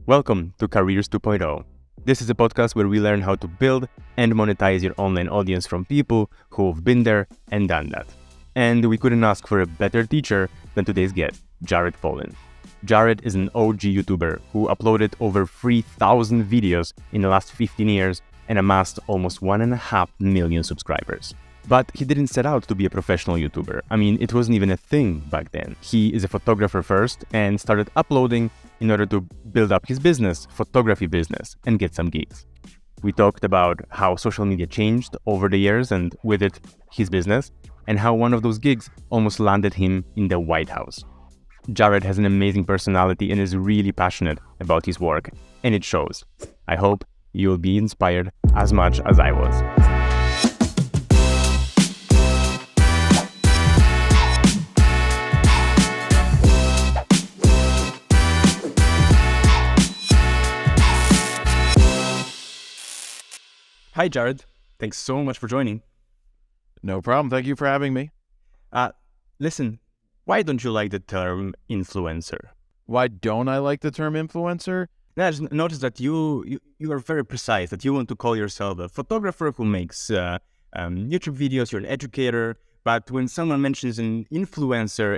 Welcome to Careers 2.0. This is a podcast where we learn how to build and monetize your online audience from people who've been there and done that. And we couldn't ask for a better teacher than today's guest, Jared Polin. Jared is an OG YouTuber who uploaded over 3,000 videos in the last 15 years and amassed almost 1.5 million subscribers. But he didn't set out to be a professional YouTuber. I mean, it wasn't even a thing back then. He is a photographer first and started uploading in order to build up his business, photography business, and get some gigs. We talked about how social media changed over the years and with it, his business, and how one of those gigs almost landed him in the White House. Jared has an amazing personality and is really passionate about his work, and it shows. I hope you'll be inspired as much as I was. Hi, Jared. Thanks so much for joining. No problem. Thank you for having me. Listen, why don't you like the term influencer? Why don't I like the term influencer? I just noticed that you are very precise, that you want to call yourself a photographer who makes YouTube videos, you're an educator, but when someone mentions an influencer,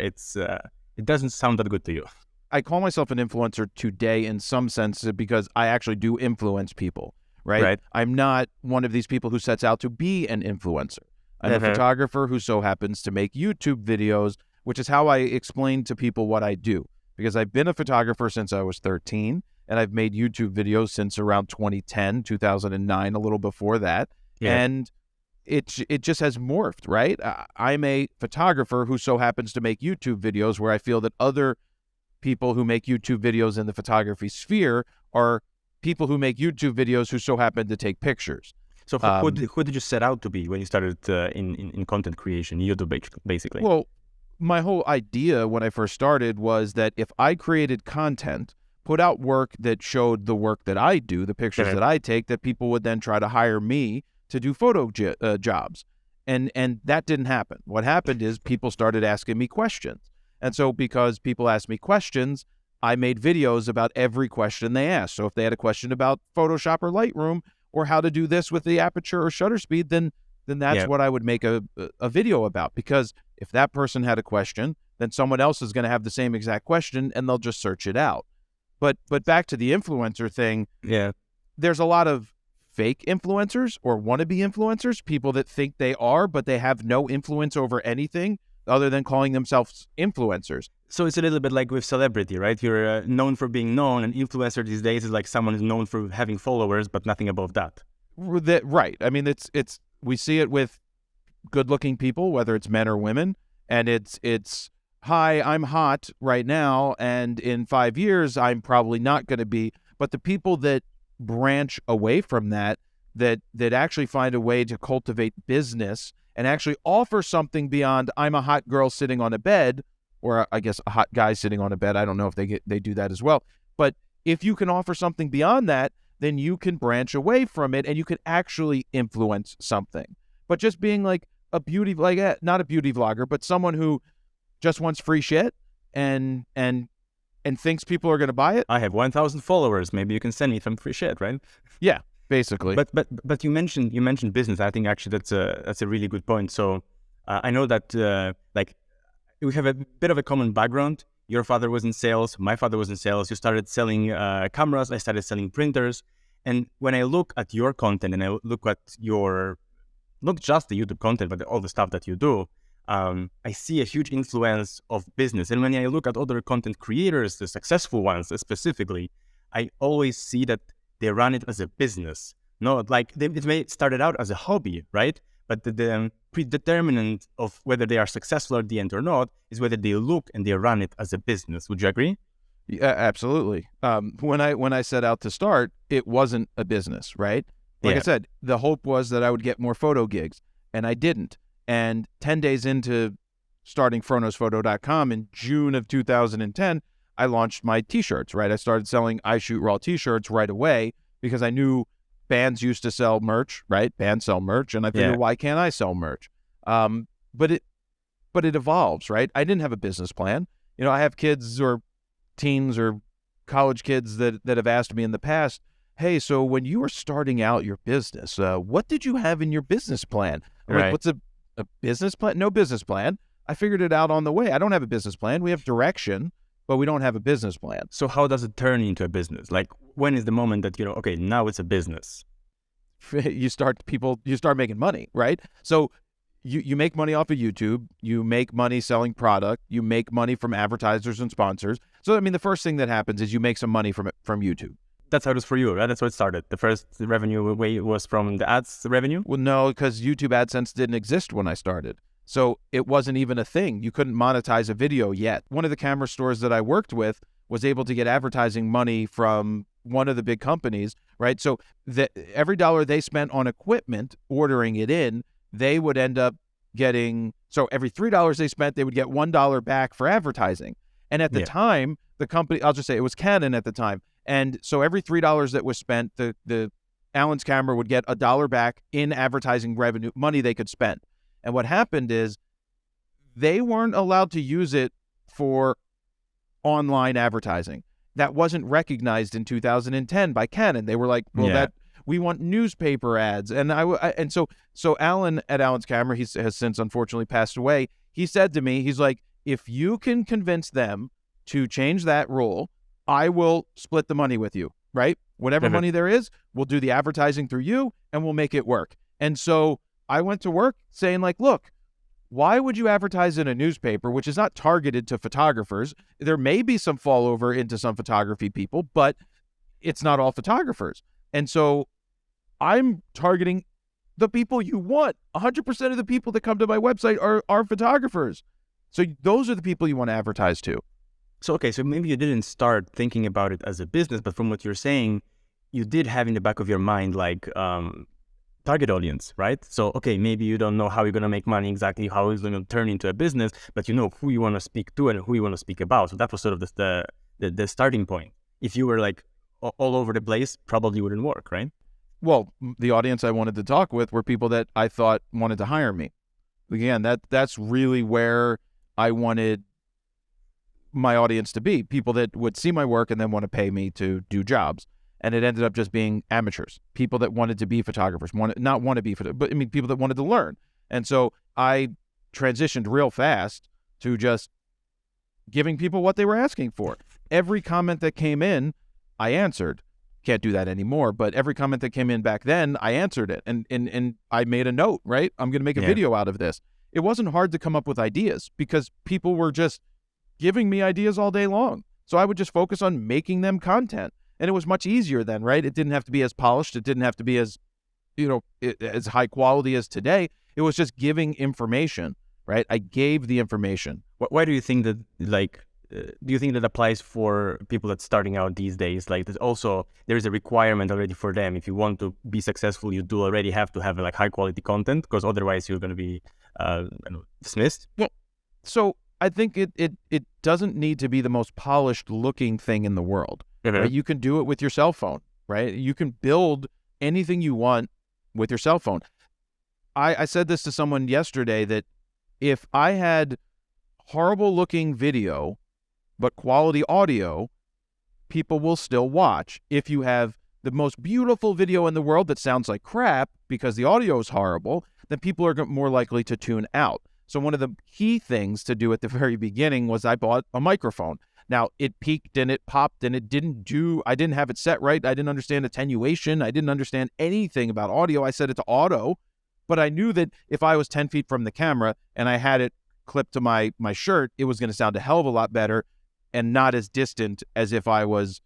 it doesn't sound that good to you. I call myself an influencer today in some sense because I actually do influence people, right? I'm not one of these people who sets out to be an influencer. I'm a photographer who so happens to make YouTube videos, which is how I explain to people what I do. Because I've been a photographer since I was 13, and I've made YouTube videos since around 2010, 2009, a little before that. Yeah. And it just has morphed, right? I'm a photographer who so happens to make YouTube videos where I feel that other people who make YouTube videos in the photography sphere are people who make YouTube videos who so happen to take pictures. So who did you set out to be when you started in content creation, YouTube basically? Well, my whole idea when I first started was that if I created content, put out work that showed the work that I do, the pictures that I take, that people would then try to hire me to do photo jobs. And that didn't happen. What happened is people started asking me questions. And so because people asked me questions, I made videos about every question they asked. So if they had a question about Photoshop or Lightroom or how to do this with the aperture or shutter speed, then that's what I would make a video about. Because if that person had a question, then someone else is going to have the same exact question and they'll just search it out. But back to the influencer thing, there's a lot of fake influencers or wannabe influencers, people that think they are, but they have no influence over anything other than calling themselves influencers. So it's a little bit like with celebrity, right? You're known for being known. An influencer these days is like someone who's known for having followers, but nothing above that. Right. I mean, it's we see it with good-looking people, whether it's men or women, and it's hi, I'm hot right now, and in 5 years, I'm probably not going to be. But the people that branch away from that actually find a way to cultivate business and actually offer something beyond I'm a hot girl sitting on a bed, or I guess a hot guy sitting on a bed. I don't know if they do that as well. But if you can offer something beyond that, then you can branch away from it and you can actually influence something. But just being like a beauty, not a beauty vlogger, but someone who just wants free shit and thinks people are going to buy it. I have 1,000 followers. Maybe you can send me some free shit, right? Yeah, basically. But you mentioned business. I think actually that's a really good point. So I know that we have a bit of a common background. Your father was in sales. My father was in sales. You started selling cameras. I started selling printers. And when I look at your content and I look at not just the YouTube content, but all the stuff that you do, I see a huge influence of business. And when I look at other content creators, the successful ones specifically, I always see that they run it as a business. No, it may started out as a hobby, right? But the predeterminant of whether they are successful at the end or not is whether they look and they run it as a business. Would you agree? Yeah, absolutely. When I set out to start, it wasn't a business, right? Like I said, the hope was that I would get more photo gigs, and I didn't. And 10 days into starting FronosPhoto.com in June of 2010, I launched my t-shirts, right? I started selling I Shoot Raw t-shirts right away because I knew bands used to sell merch, right? Bands sell merch, and I figured, why can't I sell merch? But it evolves, right? I didn't have a business plan. I have kids or teens or college kids that have asked me in the past, hey, so when you were starting out your business, what did you have in your business plan? I'm like, what's a business plan? No business plan. I figured it out on the way. I don't have a business plan. We have direction, but we don't have a business plan. So how does it turn into a business? Like, when is the moment that, okay, now it's a business? You start making money, right? So you make money off of YouTube, you make money selling product, you make money from advertisers and sponsors. So, I mean, the first thing that happens is you make some money from YouTube. That's how it was for you, right? That's how it started. The first revenue way was from the ads revenue? Well, no, because YouTube AdSense didn't exist when I started. So it wasn't even a thing. You couldn't monetize a video yet. One of the camera stores that I worked with was able to get advertising money from one of the big companies, right? So every dollar they spent on equipment, ordering it in, they would end up getting, so every $3 they spent, they would get $1 back for advertising. And at the time, the company, I'll just say it was Canon at the time. And so every $3 that was spent, the Allen's camera would get $1 back in advertising revenue, money they could spend. And what happened is they weren't allowed to use it for online advertising. That wasn't recognized in 2010 by Canon. They were like, well, we want newspaper ads. And so Alan at Allen's Camera, he has since unfortunately passed away. He said to me, he's like, if you can convince them to change that rule, I will split the money with you, right? Whatever money there is, we'll do the advertising through you and we'll make it work. And so I went to work saying like, look, why would you advertise in a newspaper, which is not targeted to photographers? There may be some fall over into some photography people, but it's not all photographers. And so I'm targeting the people you want. 100% of the people that come to my website are photographers. So those are the people you want to advertise to. So, okay, so maybe you didn't start thinking about it as a business, but from what you're saying, you did have in the back of your mind, like, target audience, right? So, okay, maybe you don't know how you're going to make money exactly, how it's going to turn into a business, but you know who you want to speak to and who you want to speak about. So that was sort of the starting point. If you were like all over the place, probably wouldn't work, right? Well, the audience I wanted to talk with were people that I thought wanted to hire me. Again, that's really where I wanted my audience to be, people that would see my work and then want to pay me to do jobs. And it ended up just being amateurs, people that wanted to be photographers, but I mean, people that wanted to learn. And so I transitioned real fast to just giving people what they were asking for. Every comment that came in, I answered. Can't do that anymore, but every comment that came in back then, I answered it. And I made a note, right? I'm going to make a video out of this. It wasn't hard to come up with ideas because people were just giving me ideas all day long. So I would just focus on making them content. And it was much easier then, right? It didn't have to be as polished. It didn't have to be as, as high quality as today. It was just giving information, right? I gave the information. Why do you think that, do you think that applies for people that's starting out these days? Like, there's a requirement already for them. If you want to be successful, you do already have to have like high quality content, because otherwise you're going to be dismissed. Well, so I think it doesn't need to be the most polished looking thing in the world. Right? You can do it with your cell phone, right? You can build anything you want with your cell phone. I said this to someone yesterday that if I had horrible looking video, but quality audio, people will still watch. If you have the most beautiful video in the world that sounds like crap because the audio is horrible, then people are more likely to tune out. So one of the key things to do at the very beginning was I bought a microphone. Now, it peaked and it popped and I didn't have it set right. I didn't understand attenuation. I didn't understand anything about audio. I set it to auto, but I knew that if I was 10 feet from the camera and I had it clipped to my shirt, it was going to sound a hell of a lot better and not as distant as if I was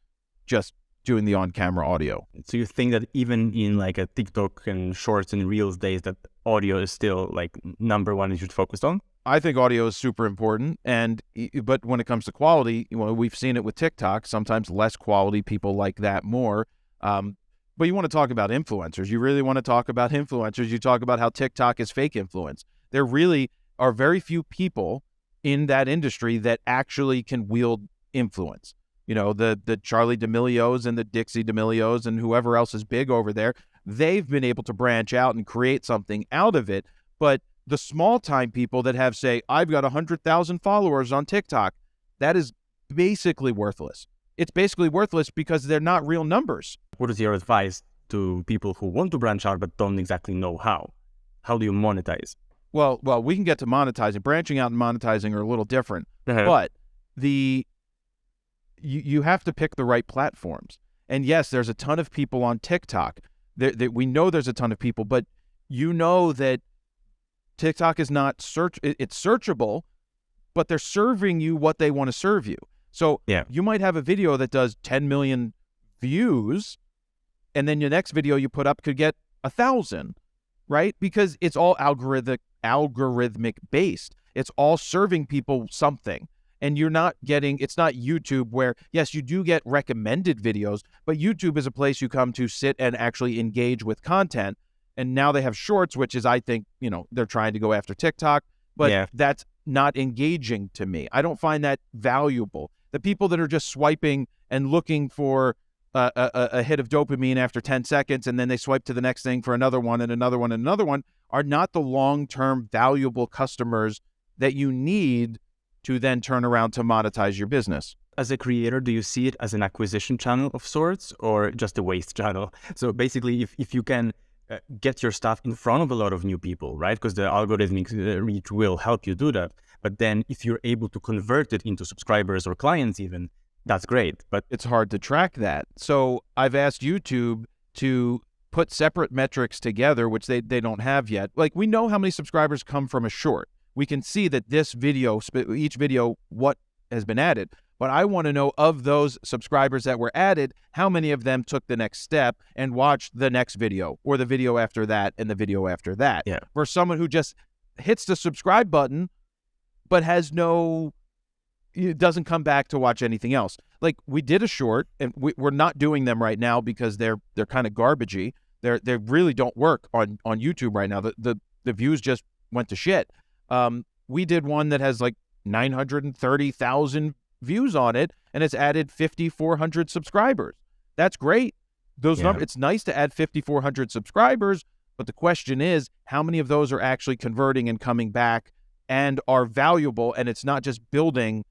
just doing the on-camera audio. So you think that even in like a TikTok and shorts and reels days, that audio is still like number one you should focus on? I think audio is super important, but when it comes to quality, we've seen it with TikTok. Sometimes less quality people like that more. But you want to talk about influencers. You really want to talk about influencers. You talk about how TikTok is fake influence. There really are very few people in that industry that actually can wield influence. The Charlie D'Amelios and the Dixie D'Amelios and whoever else is big over there, they've been able to branch out and create something out of it. But the small time people that have, say, I've got 100,000 followers on TikTok, that is basically worthless. it's basically worthless because they're not real numbers. What is your advice to people who want to branch out but don't exactly know how? How do you monetize? Well, we can get to monetizing. Branching out and monetizing are a little different, but you have to pick the right platforms. And yes, there's a ton of people on TikTok. We know there's a ton of people, but you know that TikTok is not it's searchable, but they're serving you what they want to serve you. So you might have a video that does 10 million views, and then your next video you put up could get 1,000, right? Because it's all algorithmic based. It's all serving people something. And you're not getting, it's not YouTube where, yes, you do get recommended videos, but YouTube is a place you come to sit and actually engage with content. And now they have shorts, which is, I think, they're trying to go after TikTok, but that's not engaging to me. I don't find that valuable. The people that are just swiping and looking for a hit of dopamine after 10 seconds, and then they swipe to the next thing for another one and another one and another one, are not the long-term valuable customers that you need to then turn around to monetize your business. As a creator, do you see it as an acquisition channel of sorts or just a waste channel? So basically, if you can get your stuff in front of a lot of new people, right? Because the algorithmic reach will help you do that. But then if you're able to convert it into subscribers or clients even, that's great. But it's hard to track that. So I've asked YouTube to put separate metrics together, which they don't have yet. Like, we know how many subscribers come from a short. We can see that this video, each video, what has been added. But I want to know, of those subscribers that were added, how many of them took the next step and watched the next video, or the video after that, and the video after that. Yeah. For someone who just hits the subscribe button, but doesn't come back to watch anything else. Like, we did a short, and we're not doing them right now because they're kind of garbagey. They really don't work on YouTube right now. The views just went to shit. We did one that has like 930,000 views on it, and it's added 5,400 subscribers. That's great. Those numbers, it's nice to add 5,400 subscribers, but the question is, how many of those are actually converting and coming back and are valuable? And it's not just building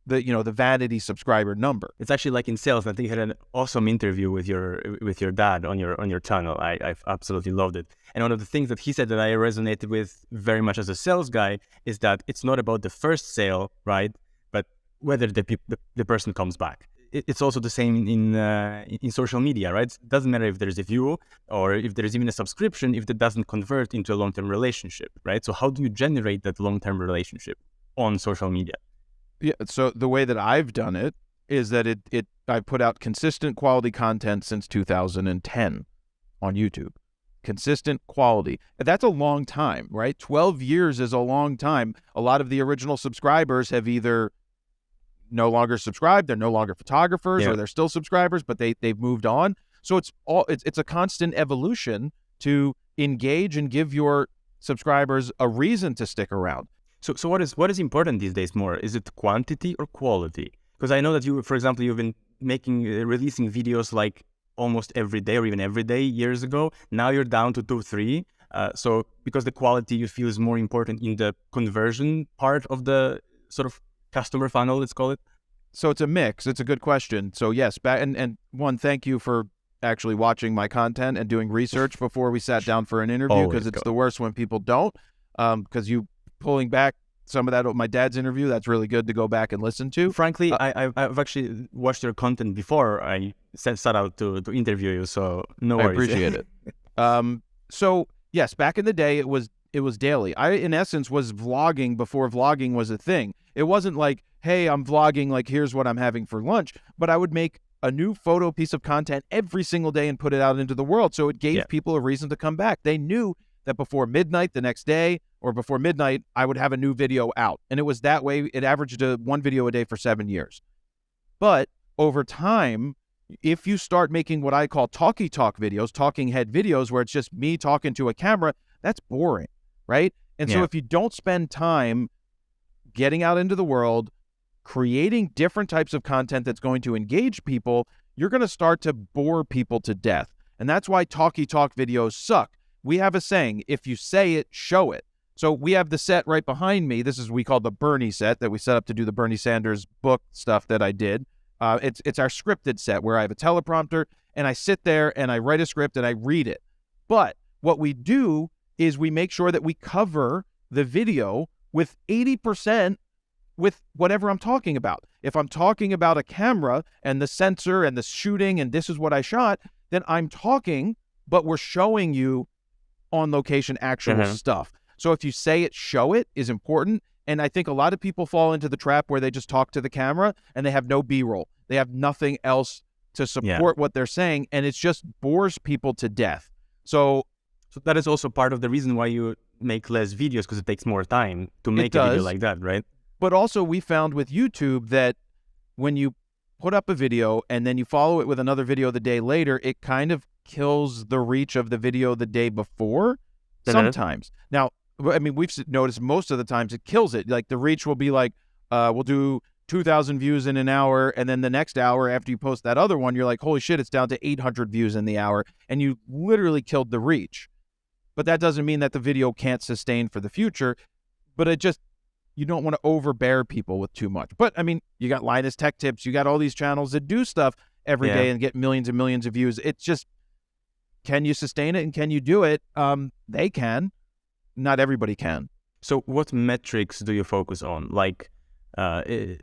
the vanity subscriber number. It's actually like in sales. I think you had an awesome interview with your dad on your channel. I've absolutely loved it. And one of the things that he said that I resonated with very much as a sales guy is that it's not about the first sale, right? But whether the person comes back. It's also the same in social media, right? It doesn't matter if there's a view or if there's even a subscription if that doesn't convert into a long-term relationship, right? So how do you generate that long-term relationship on social media? Yeah, so the way that I've done it is that I put out consistent quality content since 2010 on YouTube. Consistent quality. That's a long time, right? 12 years is a long time. A lot of the original subscribers have either no longer subscribed, they're no longer photographers, or they're still subscribers, but they've moved on. So it's a constant evolution to engage and give your subscribers a reason to stick around. So what is important these days more? Is it quantity or quality? Because I know that you, for example, you've been releasing videos like almost every day or even every day years ago. Now you're down to 2, 3. So because the quality you feel is more important in the conversion part of the sort of customer funnel, let's call it. So it's a mix. It's a good question. So yes, and one, thank you for actually watching my content and doing research before we sat down for an interview, because it's the worst when people don't. Because you pulling back some of that of my dad's interview, that's really good to go back and listen to. Frankly, I've actually watched your content before I set out to interview you, so no worries. I appreciate it. So yes, back in the day, it was daily. I, in essence, was vlogging before vlogging was a thing. It wasn't like, hey, I'm vlogging, like, here's what I'm having for lunch, but I would make a new photo piece of content every single day and put it out into the world. So it gave people a reason to come back. They knew that before midnight the next day, or before midnight, I would have a new video out. And it was that way. It averaged one video a day for 7 years. But over time, if you start making what I call talky talk videos, talking head videos, where it's just me talking to a camera, that's boring, right? And so if you don't spend time getting out into the world, creating different types of content that's going to engage people, you're going to start to bore people to death. And that's why talky talk videos suck. We have a saying, if you say it, show it. So we have the set right behind me. This is what we call the Bernie set that we set up to do the Bernie Sanders book stuff that I did. It's our scripted set where I have a teleprompter and I sit there and I write a script and I read it. But what we do is we make sure that we cover the video with 80% with whatever I'm talking about. If I'm talking about a camera and the sensor and the shooting and this is what I shot, then I'm talking, but we're showing you on location actual stuff. So if you say it, show it is important. And I think a lot of people fall into the trap where they just talk to the camera and they have no B-roll. They have nothing else to support what they're saying, and it just bores people to death. So that is also part of the reason why you make less videos, because it takes more time to make a video like that, right? But also we found with YouTube that when you put up a video and then you follow it with another video the day later, it kind of kills the reach of the video the day before sometimes. Now, I mean, we've noticed most of the times it kills it. Like the reach will be like, we'll do 2,000 views in an hour. And then the next hour after you post that other one, you're like, holy shit, it's down to 800 views in the hour. And you literally killed the reach. But that doesn't mean that the video can't sustain for the future. But it just, you don't want to overbear people with too much. But I mean, you got Linus Tech Tips, you got all these channels that do stuff every day and get millions and millions of views. It's just, can you sustain it and can you do it? They can. Not everybody can. So what metrics do you focus on? Like, I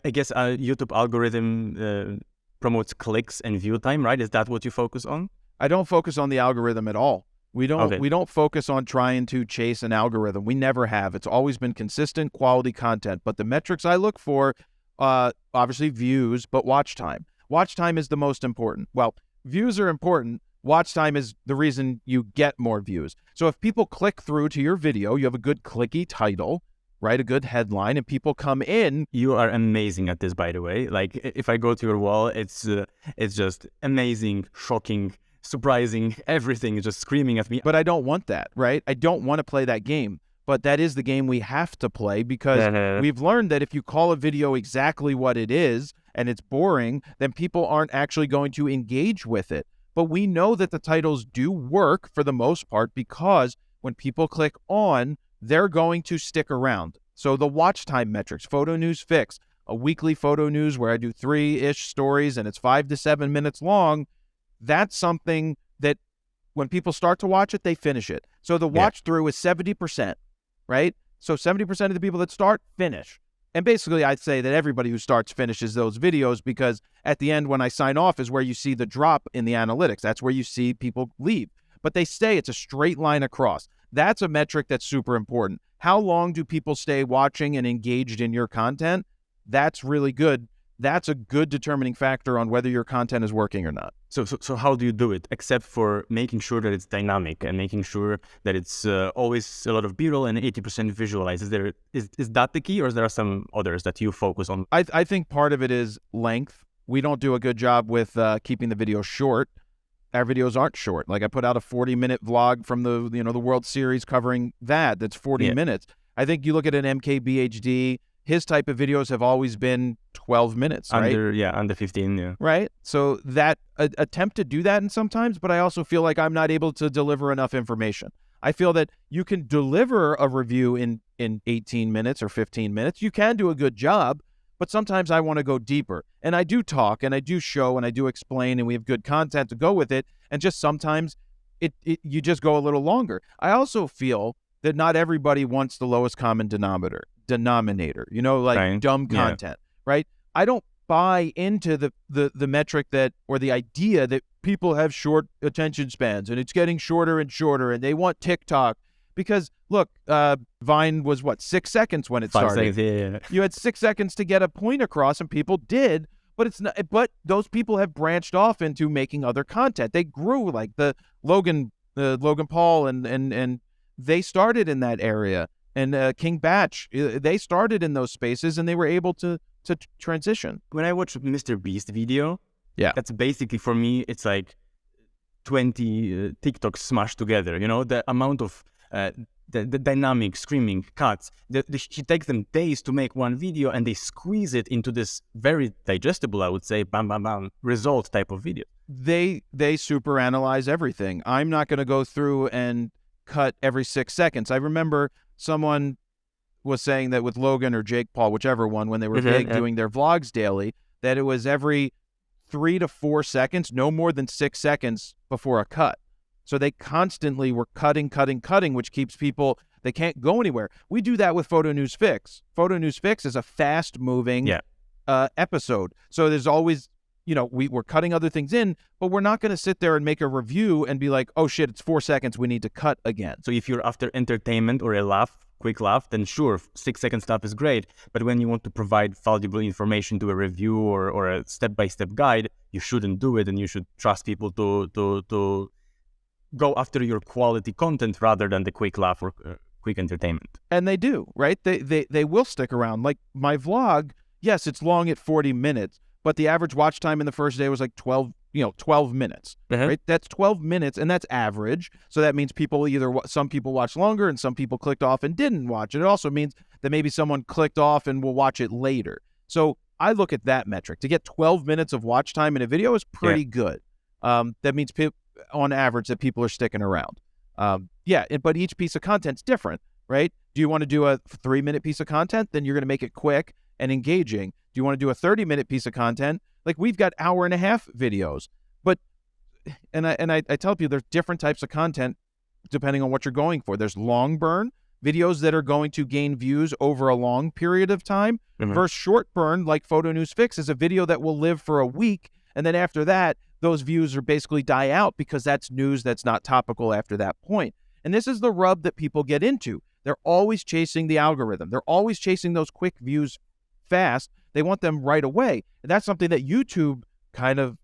guess YouTube algorithm promotes clicks and view time, right? Is that what you focus on? I don't focus on the algorithm at all. We don't focus on trying to chase an algorithm. We never have. It's always been consistent quality content. But the metrics I look for, obviously views, but watch time. Watch time is the most important. Well, views are important. Watch time is the reason you get more views. So if people click through to your video, you have a good clicky title, right? A good headline, and people come in. You are amazing at this, by the way. Like if I go to your wall, it's just amazing, shocking, surprising, everything is just screaming at me. But I don't want that, right? I don't want to play that game. But that is the game we have to play, because we've learned that if you call a video exactly what it is and it's boring, then people aren't actually going to engage with it. But we know that the titles do work for the most part, because when people click on, they're going to stick around. So the watch time metrics, Photo News Fix, a weekly photo news where I do 3-ish stories and it's 5 to 7 minutes long, that's something that when people start to watch it, they finish it. So the watch through is 70%, right? So 70% of the people that start finish. And basically, I'd say that everybody who starts finishes those videos, because at the end, when I sign off, is where you see the drop in the analytics. That's where you see people leave. But they stay. It's a straight line across. That's a metric that's super important. How long do people stay watching and engaged in your content? That's really good. That's a good determining factor on whether your content is working or not. So how do you do it, except for making sure that it's dynamic and making sure that it's always a lot of B-roll and 80% visualized? Is that the key, or is there some others that you focus on? I think part of it is length. We don't do a good job with keeping the video short. Our videos aren't short. Like I put out a 40-minute vlog from the World Series covering that. That's 40 minutes. I think you look at an MKBHD, his type of videos have always been 12 minutes, right? Under 15, Right? So that attempt to do that, and sometimes, but I also feel like I'm not able to deliver enough information. I feel that you can deliver a review in 18 minutes or 15 minutes. You can do a good job, but sometimes I want to go deeper. And I do talk, and I do show, and I do explain, and we have good content to go with it. And just sometimes you just go a little longer. I also feel that not everybody wants the lowest common denominator, dumb content, right? I don't buy into the metric that, or the idea that people have short attention spans and it's getting shorter and shorter and they want TikTok, because look, Vine was 6 seconds when it started. 5 seconds, You had 6 seconds to get a point across, and people did, but it's not. But those people have branched off into making other content. They grew, like the Logan Paul, and they started in that area. And King Batch, they started in those spaces, and they were able to transition. When I watch Mr. Beast video, yeah, that's basically, for me, it's like 20 TikToks smashed together. The amount of the dynamic screaming cuts. He takes them days to make one video, and they squeeze it into this very digestible, I would say, bam, bam, bam, result type of video. They super analyze everything. I'm not going to go through and cut every 6 seconds. I remember someone was saying that with Logan or Jake Paul, whichever one, when they were big, doing their vlogs daily, that it was every 3 to 4 seconds, no more than 6 seconds before a cut. So they constantly were cutting, which keeps people, they can't go anywhere. We do that with Photo News Fix. Photo News Fix is a fast-moving episode. So there's always, we're cutting other things in, but we're not going to sit there and make a review and be like, oh shit, it's 4 seconds, we need to cut again. So if you're after entertainment or a quick laugh, then sure, 6-second stuff is great. But when you want to provide valuable information to a review or a step-by-step guide, you shouldn't do it, and you should trust people to go after your quality content rather than the quick laugh or quick entertainment. And they do, right? They will stick around. Like my vlog, yes, it's long at 40 minutes, but the average watch time in the first day was like 12 minutes, right? That's 12 minutes, and that's average. So that means some people watch longer and some people clicked off and didn't watch it. It also means that maybe someone clicked off and will watch it later. So I look at that metric. To get 12 minutes of watch time in a video is pretty good. That means on average that people are sticking around. But each piece of content's different, right? Do you want to do a 3-minute piece of content? Then you're going to make it quick and engaging. Do you want to do a 30-minute piece of content? Like we've got hour-and-a-half videos, and I tell people there's different types of content depending on what you're going for. There's long burn videos that are going to gain views over a long period of time versus short burn, like Photo News Fix is a video that will live for a week, and then after that, those views are basically die out because that's news that's not topical after that point. And this is the rub that people get into. They're always chasing the algorithm. They're always chasing those quick views fast. They want them right away. And that's something that YouTube kind of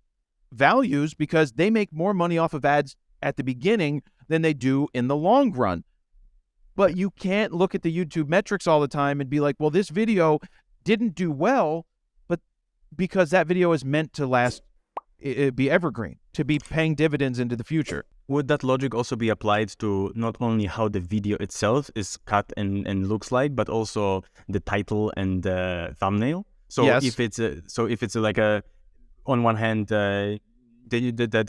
values because they make more money off of ads at the beginning than they do in the long run. But you can't look at the YouTube metrics all the time and be like, well, this video didn't do well, but because that video is meant to last, it be evergreen, to be paying dividends into the future. Would that logic also be applied to not only how the video itself is cut and looks like, but also the title and the thumbnail? So yes. if it's like a, on one hand, the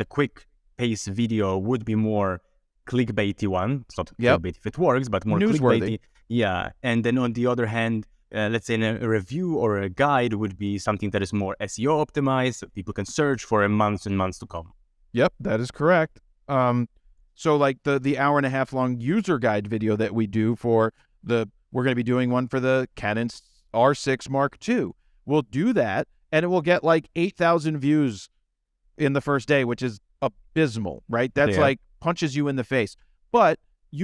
quick pace video would be more clickbaity one. It's not clickbait if it works, but more newsworthy. Clickbaity. Yeah, and then on the other hand, let's say a review or a guide would be something that is more SEO optimized, so people can search for months and months to come. Yep, that is correct. So like the hour-and-a-half long user guide video that we do we're going to be doing one for the Canon R6 Mark II. We'll do that, and it will get like 8,000 views in the first day, which is abysmal, right? That's like punches you in the face. But and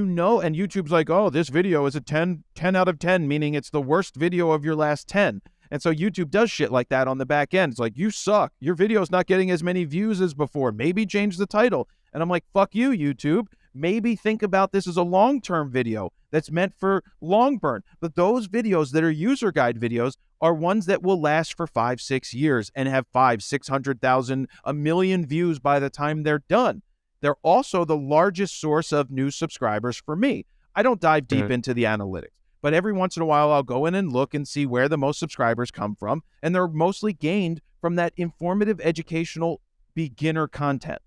YouTube's like, oh, this video is a 10 out of 10, meaning it's the worst video of your last 10. And so YouTube does shit like that on the back end. It's like, you suck. Your video's not getting as many views as before. Maybe change the title. And I'm like, fuck you, YouTube. Maybe think about this as a long-term video that's meant for long burn. But those videos that are user guide videos are ones that will last for 5-6 years and have 500,000-600,000, 1 million views by the time they're done. They're also the largest source of new subscribers for me. I don't dive deep into the analytics, but every once in a while I'll go in and look and see where the most subscribers come from, and they're mostly gained from that informative, educational, beginner content.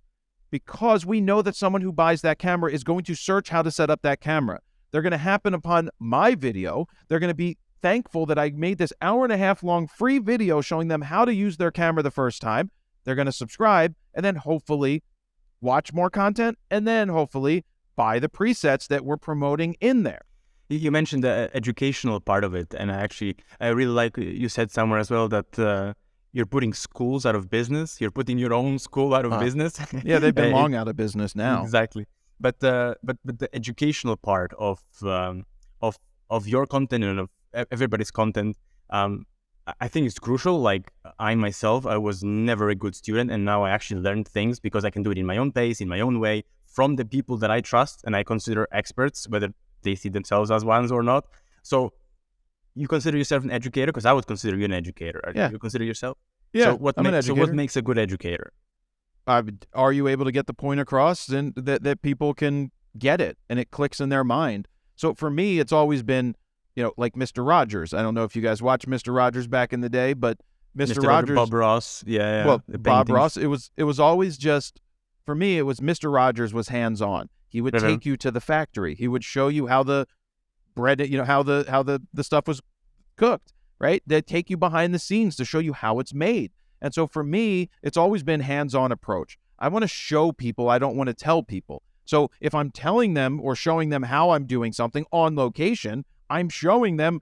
Because we know that someone who buys that camera is going to search how to set up that camera. They're going to happen upon my video. They're going to be thankful that I made this hour-and-a-half long free video showing them how to use their camera the first time. They're going to subscribe and then hopefully watch more content and then hopefully buy the presets that we're promoting in there. You mentioned the educational part of it, and I really like you said somewhere as well that you're putting schools out of business. You're putting your own school out of business. Yeah, they've been long out of business now. Exactly. But the educational part of your content and of everybody's content, I think it's crucial. Like I was never a good student, and now I actually learned things because I can do it in my own pace, in my own way, from the people that I trust and I consider experts, whether they see themselves as ones or not. So you consider yourself an educator? Because I would consider you an educator. You consider yourself? Yeah, So what makes a good educator? Are you able to get the point across and that people can get it and it clicks in their mind? So for me, it's always been, like Mr. Rogers. I don't know if you guys watched Mr. Rogers back in the day, but Mr. Rogers, Bob Ross, Well, Bob Ross, it was always just, for me, it was Mr. Rogers was hands-on. He would take you to the factory. He would show you how the bread, how the stuff was cooked. right? That take you behind the scenes to show you how it's made. And so for me, it's always been hands-on approach. I want to show people, I don't want to tell people. So if I'm telling them or showing them how I'm doing something on location, I'm showing them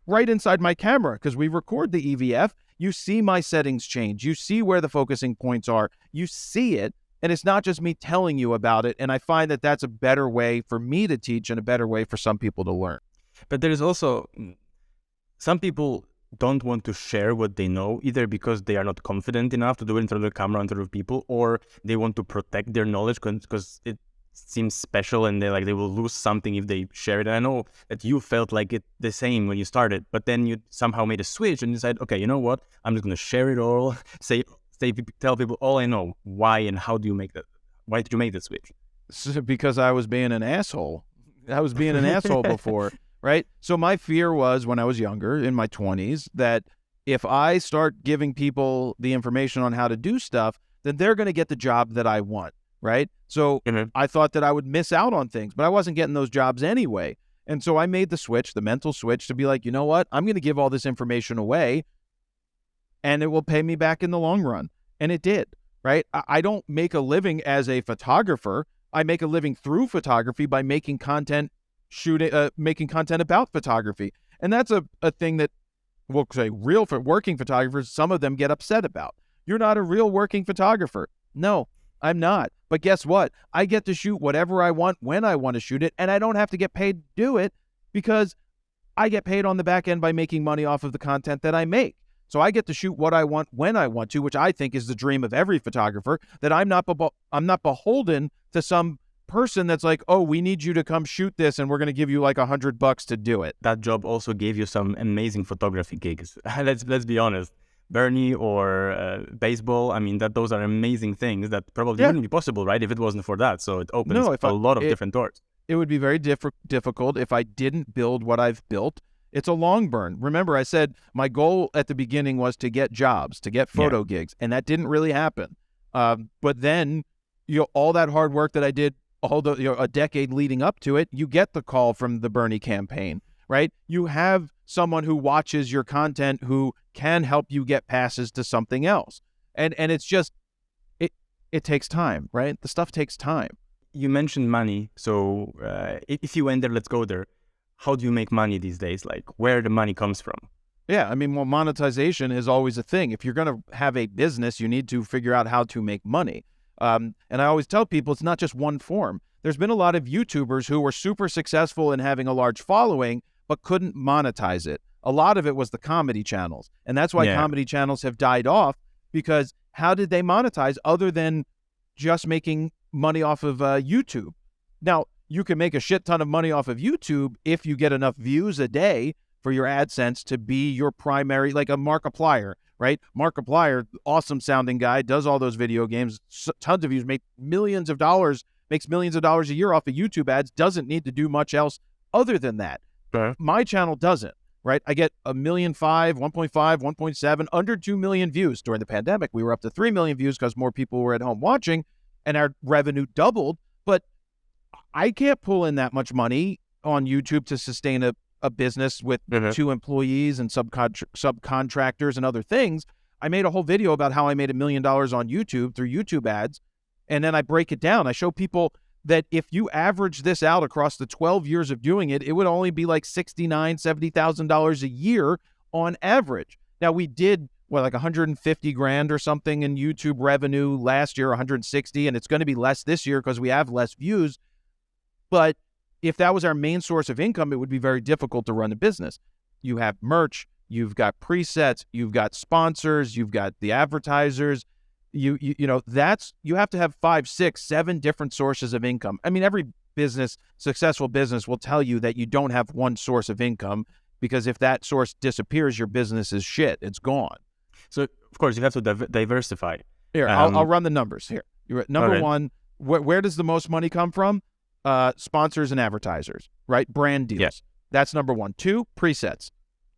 right inside my camera because we record the EVF. You see my settings change. You see where the focusing points are. You see it, and it's not just me telling you about it. And I find that that's a better way for me to teach and a better way for some people to learn. But there is also some people don't want to share what they know, either because they are not confident enough to do it in front of the camera, in front of people, or they want to protect their knowledge because it seems special and they will lose something if they share it. And I know that you felt like it the same when you started, but then you somehow made a switch and decided, okay, you know what? I'm just going to share it all, tell people all I know. Why and how do you make that? Why did you make that switch? Because I was being an asshole. I was being an asshole before. Right? So my fear was when I was younger, in my 20s, that if I start giving people the information on how to do stuff, then they're going to get the job that I want, right? So I thought that I would miss out on things, but I wasn't getting those jobs anyway. And so I made the switch, the mental switch, to be like, you know what? I'm going to give all this information away, and it will pay me back in the long run. And it did, right? I don't make a living as a photographer. I make a living through photography by making content making content about photography. And that's a thing that we'll say real for working photographers, some of them get upset about. You're not a real working photographer. No, I'm not. But guess what? I get to shoot whatever I want when I want to shoot it, and I don't have to get paid to do it because I get paid on the back end by making money off of the content that I make. So I get to shoot what I want when I want to, which I think is the dream of every photographer, that I'm not beholden to some person that's like, oh, we need you to come shoot this and we're going to give you like $100 to do it. That job also gave you some amazing photography gigs. let's be honest. Bernie or baseball, I mean, those are amazing things that probably wouldn't be possible, right, if it wasn't for that. So it opens a lot of different doors. It would be very difficult if I didn't build what I've built. It's a long burn. Remember, I said my goal at the beginning was to get jobs, to get photo gigs, and that didn't really happen. But then, all that hard work that I did, a decade leading up to it, you get the call from the Bernie campaign, right? You have someone who watches your content who can help you get passes to something else. And it's just, it takes time, right? The stuff takes time. You mentioned money. So if you went there, let's go there. How do you make money these days? Like where the money comes from? Yeah, I mean, well, monetization is always a thing. If you're going to have a business, you need to figure out how to make money. And I always tell people it's not just one form. There's been a lot of YouTubers who were super successful in having a large following, but couldn't monetize it. A lot of it was the comedy channels. And that's why comedy channels have died off, because how did they monetize other than just making money off of YouTube? Now, you can make a shit ton of money off of YouTube if you get enough views a day for your AdSense to be your primary, like a Markiplier, right? Markiplier, awesome sounding guy, does all those video games, tons of views, makes millions of dollars a year off of YouTube ads, doesn't need to do much else other than that. My channel doesn't, right? I get 1.5 million, 1.5, 1.7, under 2 million views. During the pandemic, we were up to 3 million views because more people were at home watching, and our revenue doubled. But I can't pull in that much money on YouTube to sustain a business with 2 employees and subcontractors and other things. I made a whole video about how I made $1 million on YouTube through YouTube ads. And then I break it down. I show people that if you average this out across the 12 years of doing it, it would only be like $69,000, $70,000 a year on average. Now we did like 150 grand or something in YouTube revenue last year, 160, and it's going to be less this year because we have less views. But if that was our main source of income, it would be very difficult to run a business. You have merch, you've got presets, you've got sponsors, you've got the advertisers. You have to have 5, 6, 7 different sources of income. I mean, every successful business will tell you that you don't have one source of income, because if that source disappears, your business is shit. It's gone. So, of course, you have to diversify. Here, I'll run the numbers here. Number one, where does the most money come from? Sponsors and advertisers, right? Brand deals. Yeah. That's number 1. 2, presets.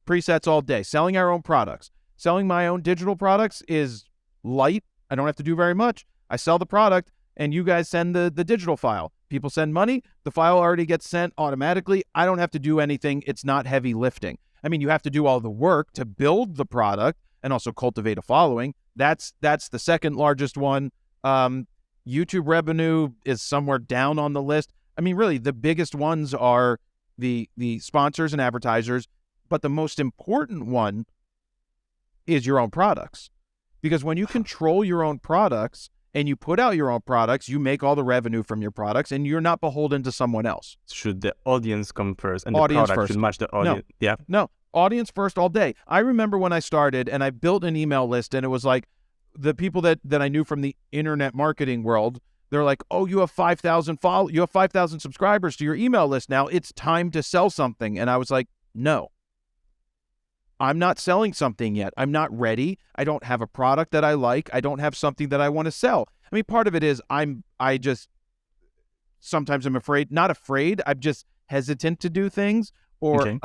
Presets all day. Selling our own products. Selling my own digital products is light. I don't have to do very much. I sell the product and you guys send the digital file. People send money. The file already gets sent automatically. I don't have to do anything. It's not heavy lifting. I mean, you have to do all the work to build the product and also cultivate a following. That's the second largest one. YouTube revenue is somewhere down on the list. I mean, really, the biggest ones are the sponsors and advertisers, but the most important one is your own products. Because when you control your own products and you put out your own products, you make all the revenue from your products and you're not beholden to someone else. Should the audience come first and Audience the product first. should match the audience? No. Yeah. No, audience first all day. I remember when I started and I built an email list, and it was like the people that I knew from the internet marketing world, they're like, oh, you have 5,000 you have 5,000 subscribers to your email list now. It's time to sell something. And I was like, no, I'm not selling something yet. I'm not ready. I don't have a product that I like. I don't have something that I want to sell. I mean, part of it is sometimes I'm afraid, not afraid. I'm just hesitant to do things, or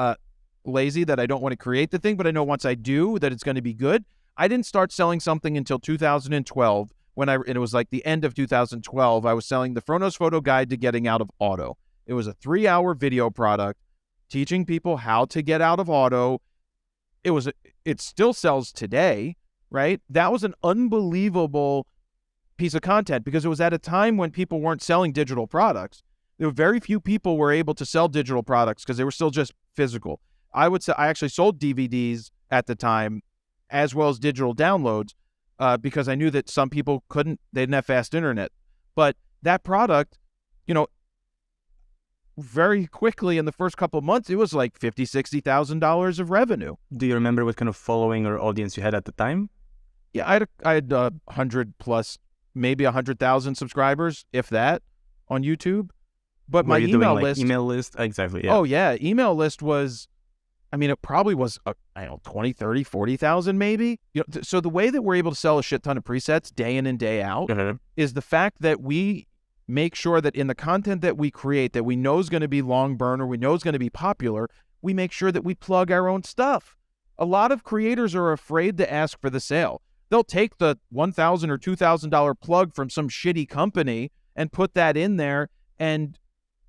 lazy that I don't want to create the thing, but I know once I do that it's going to be good. I didn't start selling something until 2012 and it was like the end of 2012. I was selling the Fronos Photo Guide to Getting Out of Auto. It was a 3-hour video product teaching people how to get out of auto. It still sells today, right? That was an unbelievable piece of content because it was at a time when people weren't selling digital products. There were very few people were able to sell digital products because they were still just physical. I would say I actually sold DVDs at the time as well as digital downloads because I knew that some people they didn't have fast internet. But that product, very quickly in the first couple of months, it was like $50,000, $60,000 of revenue. Do you remember what kind of following or audience you had at the time? Yeah, I had 100 plus, maybe 100,000 subscribers, if that, on YouTube. But my email list, exactly. Yeah. Oh yeah, email list was, I mean, it probably was, 20, 30, 40,000 maybe. So the way that we're able to sell a shit ton of presets day in and day out is the fact that we make sure that in the content that we create that we know is going to be long burner, we know is going to be popular, we make sure that we plug our own stuff. A lot of creators are afraid to ask for the sale. They'll take the $1,000 or $2,000 plug from some shitty company and put that in there, and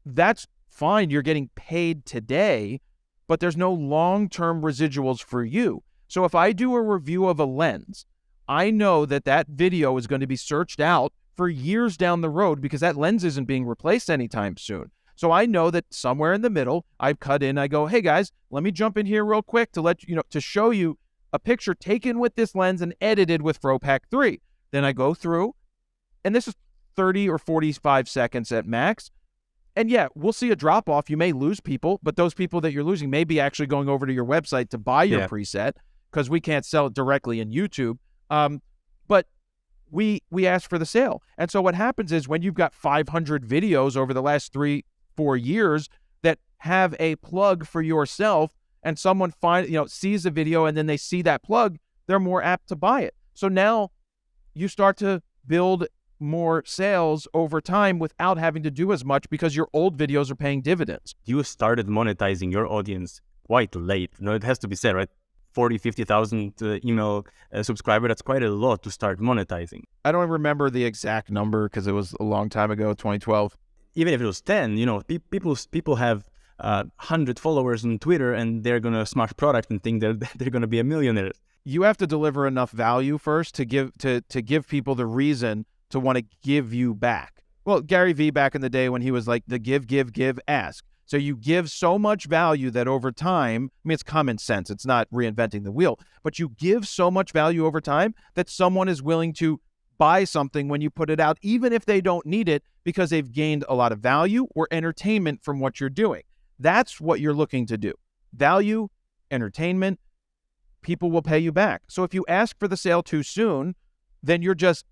that's fine. You're getting paid today, but there's no long-term residuals for you. So if I do a review of a lens, I know that video is going to be searched out for years down the road because that lens isn't being replaced anytime soon. So I know that somewhere in the middle, I've cut in, I go, hey guys, let me jump in here real quick to show you a picture taken with this lens and edited with FroPack 3. Then I go through, and this is 30 or 45 seconds at max. And yeah, we'll see a drop off. You may lose people, but those people that you're losing may be actually going over to your website to buy your preset because we can't sell it directly in YouTube. But we ask for the sale. And so what happens is when you've got 500 videos over the last 3-4 years that have a plug for yourself, and someone sees a video and then they see that plug, they're more apt to buy it. So now you start to build more sales over time without having to do as much because your old videos are paying dividends. You started monetizing your audience quite late. It has to be said, right? 40, 50,000 email subscriber, that's quite a lot to start monetizing. I don't remember the exact number because it was a long time ago, 2012. Even if it was 10, people have 100 followers on Twitter and they're going to smash product and think that they're going to be a millionaire. You have to deliver enough value first to give people the reason to want to give you back. Well, Gary Vee back in the day when he was like the give, ask. So you give so much value that over time, I mean, it's common sense. It's not reinventing the wheel, but you give so much value over time that someone is willing to buy something when you put it out, even if they don't need it, because they've gained a lot of value or entertainment from what you're doing. That's what you're looking to do. Value, entertainment, people will pay you back. So if you ask for the sale too soon, then you're just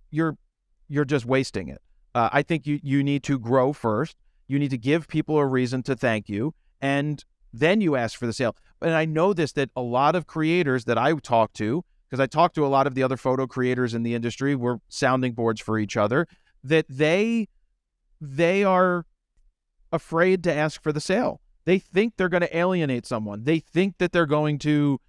wasting it. I think you need to grow first. You need to give people a reason to thank you, and then you ask for the sale. And I know that a lot of creators that I talk to, because I talk to a lot of the other photo creators in the industry, we're sounding boards for each other, that they are afraid to ask for the sale. They think they're going to alienate someone. They think that they're going to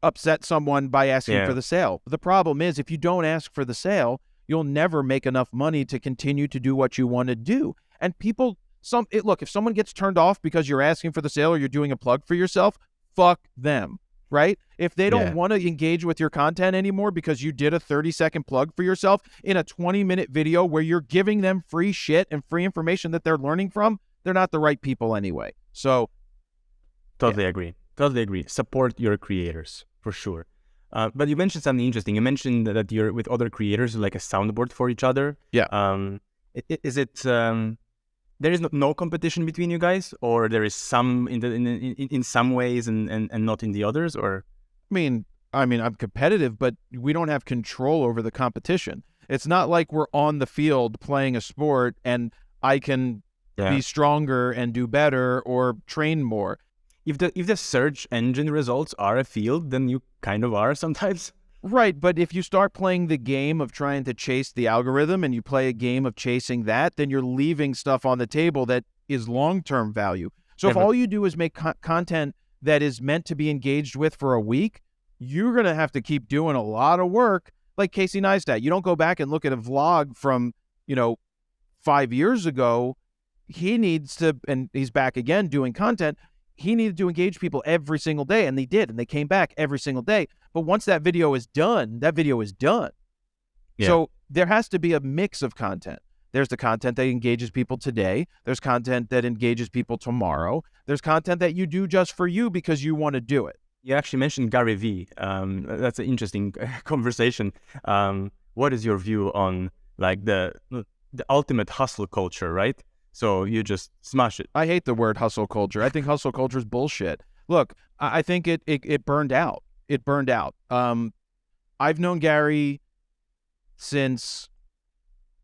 upset someone by asking for the sale. The problem is if you don't ask for the sale, you'll never make enough money to continue to do what you want to do. And people, if someone gets turned off because you're asking for the sale or you're doing a plug for yourself, fuck them, right? If they don't Yeah. want to engage with your content anymore because you did a 30-second plug for yourself in a 20-minute video where you're giving them free shit and free information that they're learning from, they're not the right people anyway. So Totally agree. Totally agree. Support your creators for sure. But you mentioned something interesting. You mentioned that you're with other creators, like a soundboard for each other. Yeah. Is it there is no competition between you guys, or there is some in some ways and not in the others, or? I mean, I'm competitive, but we don't have control over the competition. It's not like we're on the field playing a sport and I can be stronger and do better or train more. If the search engine results are a field, then you kind of are sometimes. Right, but if you start playing the game of trying to chase the algorithm and you play a game of chasing that, then you're leaving stuff on the table that is long-term value. So if all you do is make content that is meant to be engaged with for a week, you're going to have to keep doing a lot of work. Like Casey Neistat, you don't go back and look at a vlog from, 5 years ago. He needs to, and he's back again doing content. He needed to engage people every single day, and they did, and they came back every single day. But once that video is done, that video is done. Yeah. So there has to be a mix of content. There's the content that engages people today. There's content that engages people tomorrow. There's content that you do just for you because you want to do it. You actually mentioned Gary Vee. That's an interesting conversation. What is your view on like the ultimate hustle culture, right? So you just smash it. I hate the word hustle culture. I think hustle culture is bullshit. Look, I think it burned out. It burned out. I've known Gary since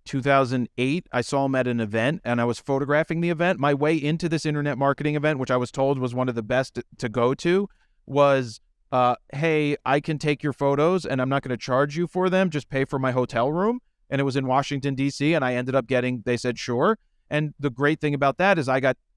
2008. I saw him at an event and I was photographing the event. My way into this internet marketing event, which I was told was one of the best to go to, was, hey, I can take your photos and I'm not going to charge you for them. Just pay for my hotel room. And it was in Washington, D.C. And I ended up they said, sure. And the great thing about that is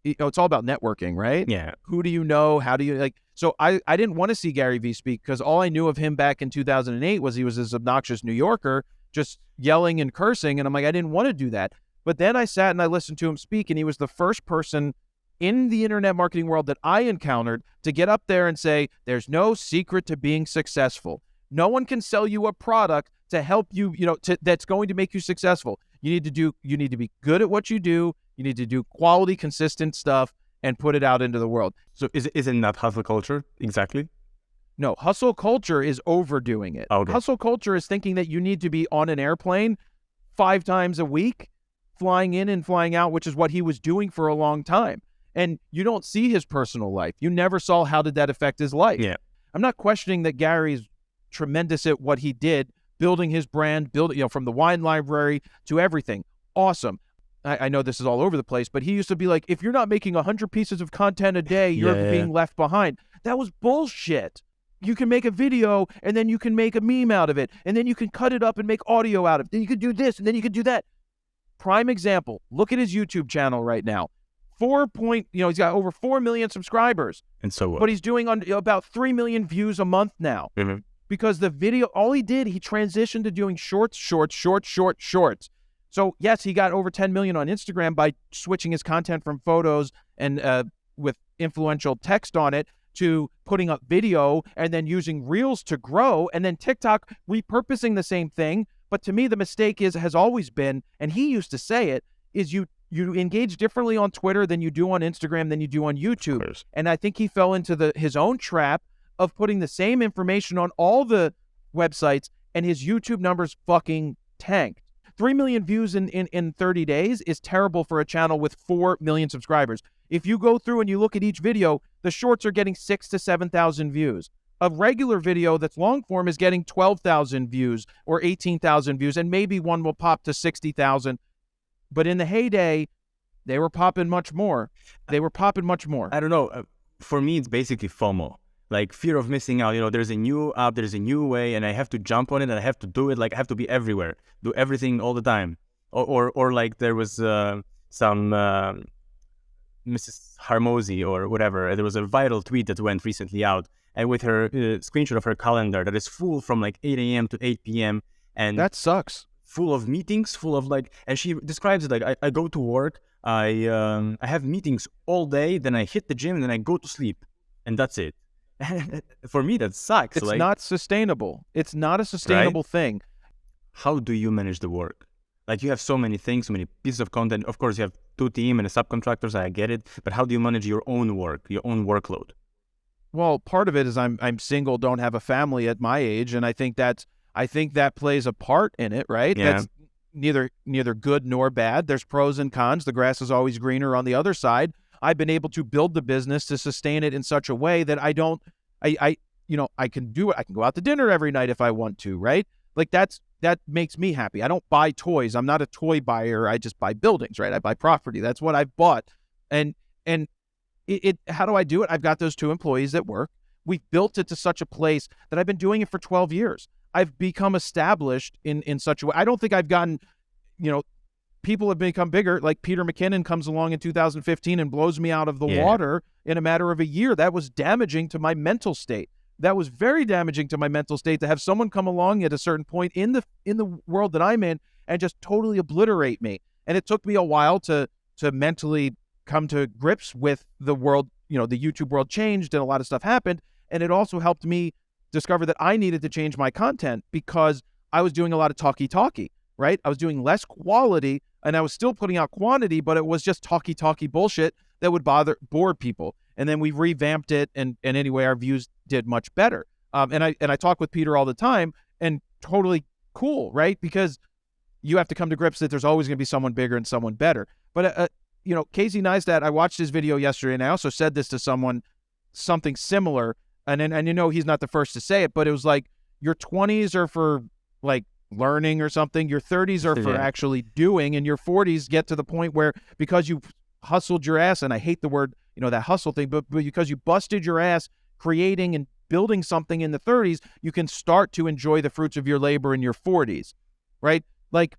it's all about networking, right? Yeah. Who do you know? How do you so I didn't want to see Gary Vee speak because all I knew of him back in 2008 was he was this obnoxious New Yorker just yelling and cursing. And I'm like, I didn't want to do that. But then I sat and I listened to him speak, and he was the first person in the internet marketing world that I encountered to get up there and say, there's no secret to being successful. No one can sell you a product to help you, that's going to make you successful. You need to be good at what you do. You need to do quality, consistent stuff and put it out into the world. So isn't that hustle culture? Exactly. No, hustle culture is overdoing it. Okay. Hustle culture is thinking that you need to be on an airplane 5 times a week, flying in and flying out, which is what he was doing for a long time. And you don't see his personal life. You never saw how did that affect his life. Yeah. I'm not questioning that Gary's tremendous at what he did, building his brand, from the wine library to everything. Awesome. I know this is all over the place, but he used to be like, if you're not making 100 pieces of content a day, you're being left behind. That was bullshit. You can make a video and then you can make a meme out of it. And then you can cut it up and make audio out of it. Then you can do this and then you can do that. Prime example. Look at his YouTube channel right now. He's got over 4 million subscribers. And so what? But he's doing about 3 million views a month now. Mm-hmm. Because the video, he transitioned to doing shorts. So yes, he got over 10 million on Instagram by switching his content from photos and with influential text on it to putting up video and then using Reels to grow, and then TikTok repurposing the same thing. But to me, the mistake has always been, and he used to say it, is you engage differently on Twitter than you do on Instagram than you do on YouTube. And I think he fell into his own trap of putting the same information on all the websites, and his YouTube numbers fucking tanked. 3 million views in 30 days is terrible for a channel with 4 million subscribers. If you go through and you look at each video, the shorts are getting 6,000 to 7,000 views. A regular video that's long form is getting 12,000 views or 18,000 views, and maybe one will pop to 60,000. But in the heyday, they were popping much more. I don't know. For me, it's basically FOMO. Like fear of missing out. There's a new app, there's a new way, and I have to jump on it, and I have to do it. Like I have to be everywhere, do everything all the time. Or like there was some Mrs. Harmozy or whatever. There was a viral tweet that went recently out, and with her screenshot of her calendar that is full from like 8 a.m. to 8 p.m. and that sucks. Full of meetings, full of and she describes it like I go to work, I have meetings all day, then I hit the gym, and then I go to sleep, and that's it. For me, that sucks. It's not sustainable. It's not a right? sustainable thing. How do you manage the work? Like you have so many things, so many pieces of content. Of course, you have two team and a subcontractors. I get it, but how do you manage your own work, your own workload? Well, part of it is I'm single, don't have a family at my age, and I think that plays a part in it, right? Yeah. That's neither good nor bad. There's pros and cons. The grass is always greener on the other side. I've been able to build the business to sustain it in such a way that I can do it. I can go out to dinner every night if I want to, right? Like that makes me happy. I don't buy toys. I'm not a toy buyer. I just buy buildings, right? I buy property. That's what I've bought. And how do I do it? I've got those 2 employees at work. We've built it to such a place that I've been doing it for 12 years. I've become established in such a way. I don't think I've gotten, people have become bigger. Like Peter McKinnon comes along in 2015 and blows me out of the water in a matter of a year. That was damaging to my mental state. That was very damaging to my mental state to have someone come along at a certain point in the world that I'm in and just totally obliterate me. And it took me a while to mentally come to grips with the world. The YouTube world changed and a lot of stuff happened. And it also helped me discover that I needed to change my content because I was doing a lot of talky, right? I was doing less quality and I was still putting out quantity, but it was just talky bullshit that would bore people. And then we revamped it, and anyway, our views did much better. And I talk with Peter all the time, and totally cool, right? Because you have to come to grips that there's always going to be someone bigger and someone better. But Casey Neistat, I watched his video yesterday, and I also said this to something similar, and he's not the first to say it, but it was like your 20s are for like learning or something, your 30s are for actually doing, and your 40s get to the point where because you hustled your ass, and I hate the word, that hustle thing, but because you busted your ass creating and building something in the 30s, you can start to enjoy the fruits of your labor in your 40s, right? Like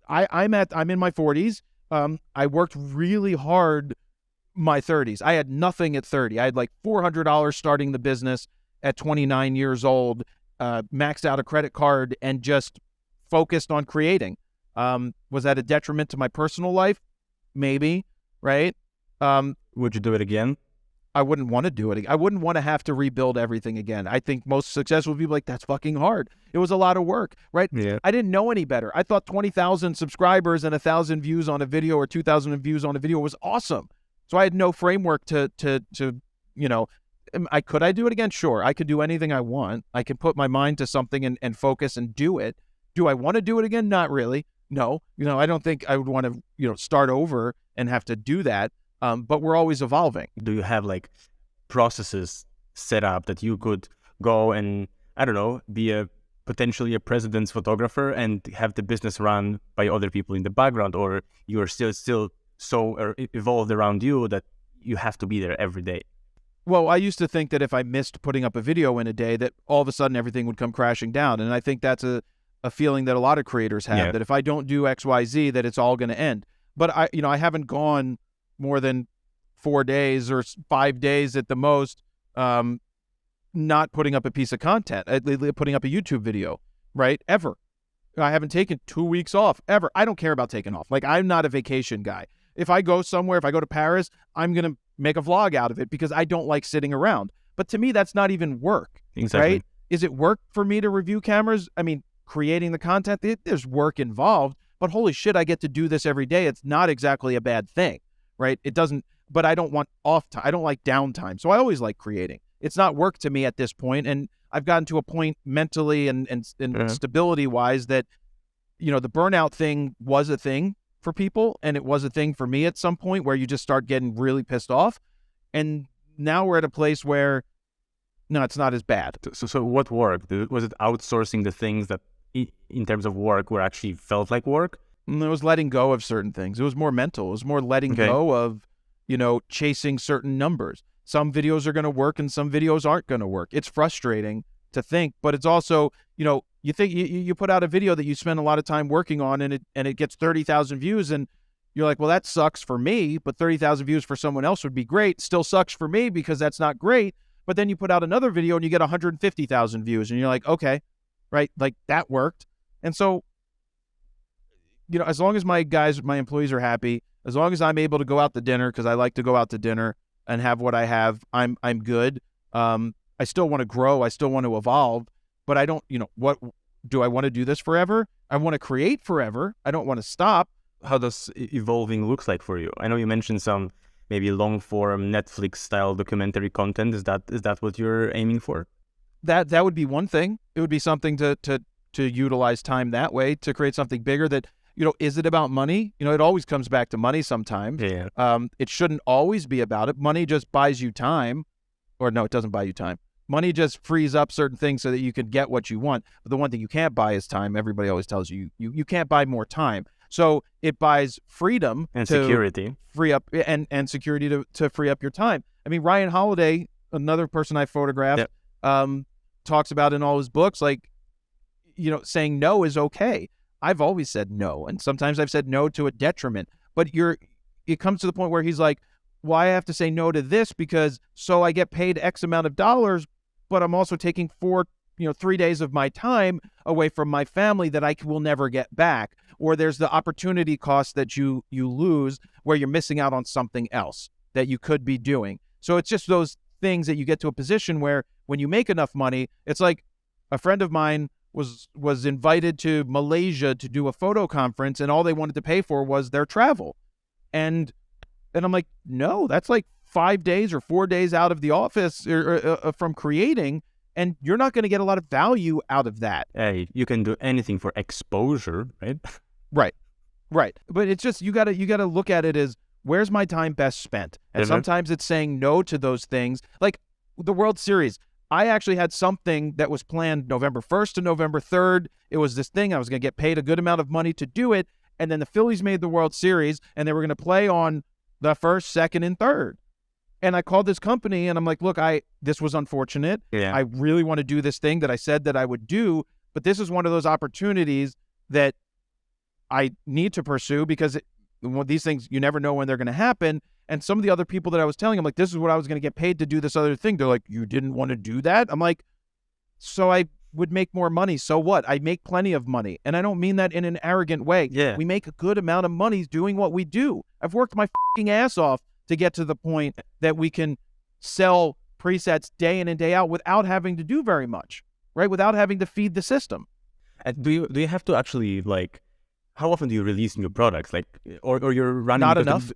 I'm in my 40s. I worked really hard my 30s. I had nothing at 30. I had like $400 starting the business at 29 years old, maxed out a credit card and just focused on creating. Was that a detriment to my personal life? Maybe, right? Would you do it again? I wouldn't want to do it. I wouldn't want to have to rebuild everything again. I think most successful people like, that's fucking hard. It was a lot of work, right? Yeah. I didn't know any better. I thought 20,000 subscribers and 1,000 views on a video or 2,000 views on a video was awesome. So I had no framework to could I do it again? Sure. I could do anything I want. I can put my mind to something and focus and do it. Do I want to do it again? Not really. No. I don't think I would want to, start over and have to do that. But we're always evolving. Do you have like processes set up that you could go and, I don't know, be potentially a president's photographer and have the business run by other people in the background, or you are still so evolved around you that you have to be there every day? Well, I used to think that if I missed putting up a video in a day, that all of a sudden everything would come crashing down. And I think that's a feeling that a lot of creators have, that if I don't do X, Y, Z, that it's all going to end. But I haven't gone more than 4 days or 5 days at the most, not putting up a piece of content, putting up a YouTube video, right? Ever. I haven't taken 2 weeks off, ever. I don't care about taking off. Like, I'm not a vacation guy. If I go somewhere, if I go to Paris, I'm going to make a vlog out of it because I don't like sitting around. But to me, that's not even work, right? Is it work for me to review cameras? I mean, creating the content, there's work involved, but holy shit, I get to do this every day. It's not exactly a bad thing. Right? It doesn't, but I don't want off time. I don't like downtime. So I always like creating. It's not work to me at this point. And I've gotten to a point mentally and stability wise that, the burnout thing was a thing for people. And it was a thing for me at some point where you just start getting really pissed off. And now we're at a place where, no, it's not as bad. So what worked? Was it outsourcing the things that in terms of work were actually felt like work? It was letting go of certain things. It was more mental. It was more letting go of, chasing certain numbers. Some videos are going to work and some videos aren't going to work. It's frustrating to think, but it's also, you think you put out a video that you spend a lot of time working on and it gets 30,000 views and you're like, well, that sucks for me, but 30,000 views for someone else would be great. Still sucks for me because that's not great. But then you put out another video and you get 150,000 views and you're like, okay, right? Like that worked. And so, as long as my employees are happy, as long as I'm able to go out to dinner, because I like to go out to dinner, and have what I have, I'm good. I still want to grow. I still want to evolve, but I don't, what do I want to do this forever? I want to create forever. I don't want to stop. How does evolving look like for you? I know you mentioned some maybe long form Netflix style documentary content. Is that what you're aiming for? That would be one thing. It would be something to utilize time that way to create something bigger that, is it about money? It always comes back to money sometimes. Yeah. It shouldn't always be about it. Money just buys you time, or no, it doesn't buy you time. Money just frees up certain things so that you can get what you want. But the one thing you can't buy is time. Everybody always tells you can't buy more time. So it buys freedom and to security, free up and security to free up your time. I mean, Ryan Holiday, another person I photographed, talks about in all his books, like, saying no is okay. I've always said no, and sometimes I've said no to a detriment. But it comes to the point where he's like, well, I have to say no to this because so I get paid X amount of dollars, but I'm also taking 3 days of my time away from my family that I will never get back. Or there's the opportunity cost that you lose where you're missing out on something else that you could be doing. So it's just those things that you get to a position where when you make enough money, it's like a friend of mine was invited to Malaysia to do a photo conference, and all they wanted to pay for was their travel. And I'm like, no, that's like 5 days or 4 days out of the office or from creating, and you're not going to get a lot of value out of that. Hey, you can do anything for exposure, right? Right. But it's just, you gotta look at it as, where's my time best spent? And sometimes it's saying no to those things. Like the World Series, I actually had something that was planned November 1st to November 3rd. It was this thing. I was going to get paid a good amount of money to do it. And then the Phillies made the World Series, and they were going to play on the 1st, 2nd, and 3rd. And I called this company, and I'm like, look, this was unfortunate. Yeah. I really want to do this thing that I said that I would do, but this is one of those opportunities that I need to pursue because these things, you never know when they're going to happen. And some of the other people that I was telling, I'm like, this is what I was going to get paid to do this other thing. They're like, you didn't want to do that? I'm like, so I would make more money. So what? I make plenty of money. And I don't mean that in an arrogant way. Yeah. We make a good amount of money doing what we do. I've worked my fucking ass off to get to the point that we can sell presets day in and day out without having to do very much, right? Without having to feed the system. And do you have to actually, like, how often do you release new products? Like, or you're running Not enough.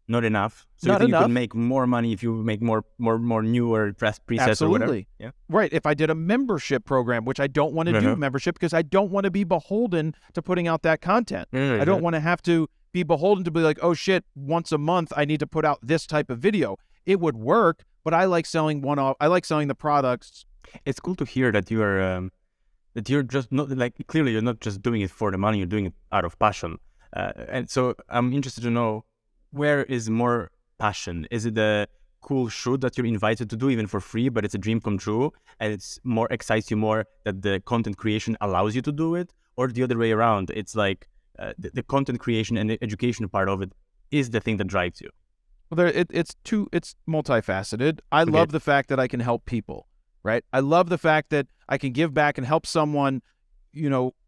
Not enough. So Not you think enough. you can make more money if you make more newer presets Absolutely. or whatever? Yeah. Right. If I did a membership program, which I don't want to do membership because I don't want to be beholden to putting out that content. I don't want to have to be beholden to be like, oh shit, once a month I need to put out this type of video. It would work, but I like selling one-off. I like selling the products. It's cool to hear that you're just not, like, clearly you're not just doing it for the money, you're doing it out of passion. And so I'm interested to know, where is more passion? Is it a cool shoot that you're invited to do even for free, but it's a dream come true and it's more excites you more that the content creation allows you to do it? Or the other way around, it's like the content creation and the education part of it is the thing that drives you? Well, it's multifaceted. I love the fact that I can help people, right? I love the fact that I can give back and help someone,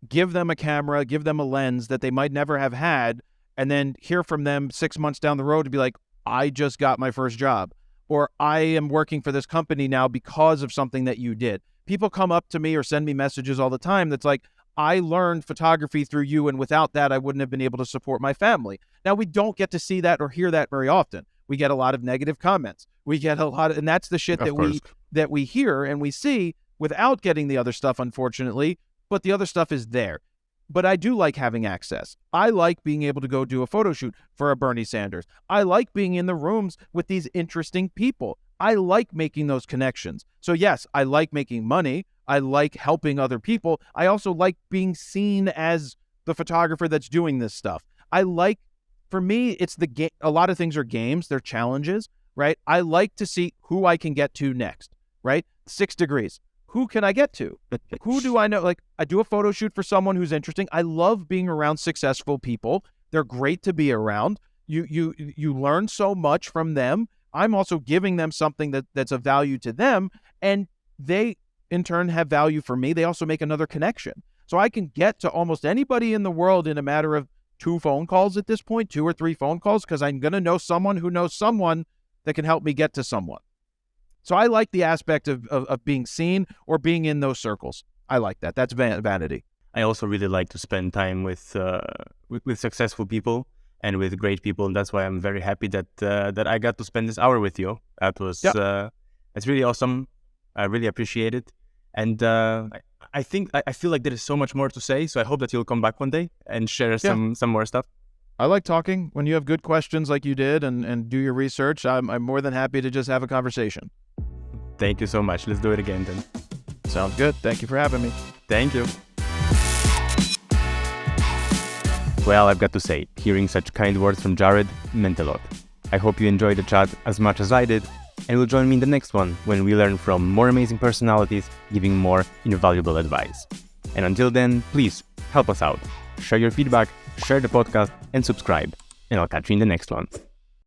give them a camera, give them a lens that they might never have had, and then hear from them 6 months down the road to be like, I just got my first job, or I am working for this company now because of something that you did. People come up to me or send me messages all the time that's like, I learned photography through you, and without that, I wouldn't have been able to support my family. Now, we don't get to see that or hear that very often. We get a lot of negative comments. We get a lot of, and that's the shit that we hear and we see without getting the other stuff, unfortunately, but the other stuff is there. But I do like having access. I like being able to go do a photo shoot for a Bernie Sanders. I like being in the rooms with these interesting people. I like making those connections. So yes, I like making money. I like helping other people. I also like being seen as the photographer that's doing this stuff. For me, it's the game. A lot of things are games. They're challenges, right? I like to see who I can get to next, right? 6 degrees. Who can I get to? Who do I know? Like, I do a photo shoot for someone who's interesting. I love being around successful people. They're great to be around. You learn so much from them. I'm also giving them something that's of value to them, and they in turn have value for me. They also make another connection. So I can get to almost anybody in the world in a matter of 2 phone calls at this point, 2 or 3 phone calls, because I'm going to know someone who knows someone that can help me get to someone. So I like the aspect of being seen or being in those circles. I like that. That's vanity. I also really like to spend time with successful people and with great people, and that's why I'm very happy that I got to spend this hour with you. That was that's really awesome. I really appreciate it, and I feel like there is so much more to say. So I hope that you'll come back one day and share some more stuff. I like talking. When you have good questions like you did and do your research, I'm more than happy to just have a conversation. Thank you so much. Let's do it again then. Sounds good. Thank you for having me. Thank you. Well, I've got to say, hearing such kind words from Jared meant a lot. I hope you enjoyed the chat as much as I did, and will join me in the next one when we learn from more amazing personalities giving more invaluable advice. And until then, please help us out. Share your feedback, share the podcast, and subscribe. And I'll catch you in the next one.